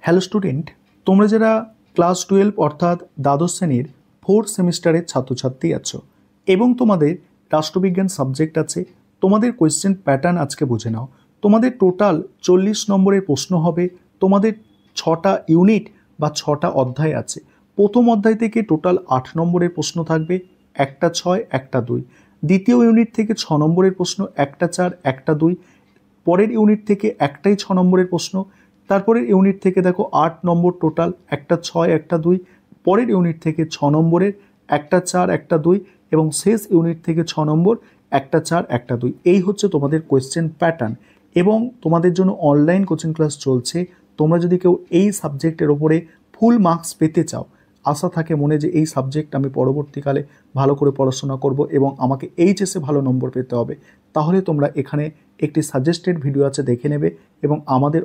Hello student, তোমরা যারা class 12 অর্থাৎ দ্বাদশ শ্রেণীর 4th সেমিস্টারের ছাত্রছাত্রী আছো এবং তোমাদের রাষ্ট্রবিজ্ঞান সাবজেক্ট আছে, তোমাদের কোয়েশ্চেন প্যাটার্ন আজকে বুঝে নাও। তোমাদের টোটাল 40 নম্বরের প্রশ্ন হবে। তোমাদের 6টা ইউনিট বা 6টা অধ্যায় আছে। প্রথম অধ্যায় থেকে টোটাল 8 নম্বরের প্রশ্ন থাকবে, একটা 6 একটা 2। দ্বিতীয় ইউনিট থেকে 6 নম্বরের প্রশ্ন, একটা 4 একটা 2। পরের ইউনিট থেকে একটাই 6 নম্বরের প্রশ্ন। তারপরের ইউনিট থেকে দেখো 8 নম্বর টোটাল, একটা 6 একটা 2। পরের ইউনিট থেকে 6 নম্বরের, একটা 4 একটা 2 এবং শেষ ইউনিট থেকে 6 নম্বর, একটা 4 একটা 2। এই হচ্ছে তোমাদের কোয়েশ্চেন প্যাটার্ন এবং তোমাদের জন্য অনলাইন কোচিং ক্লাস চলছে। তোমরা যদি কেউ এই সাবজেক্টের ওপরে ফুল মার্কস পেতে চাও, আশা থাকে মনে যে এই সাবজেক্ট আমি পরবর্তীকালে ভালো করে পড়াশোনা করব এবং আমাকে এইচএসে ভালো নম্বর পেতে হবে, তাহলে তোমরা এখানে একটি সাজেস্টেড ভিডিও আছে, দেখে নেবে এবং আমাদের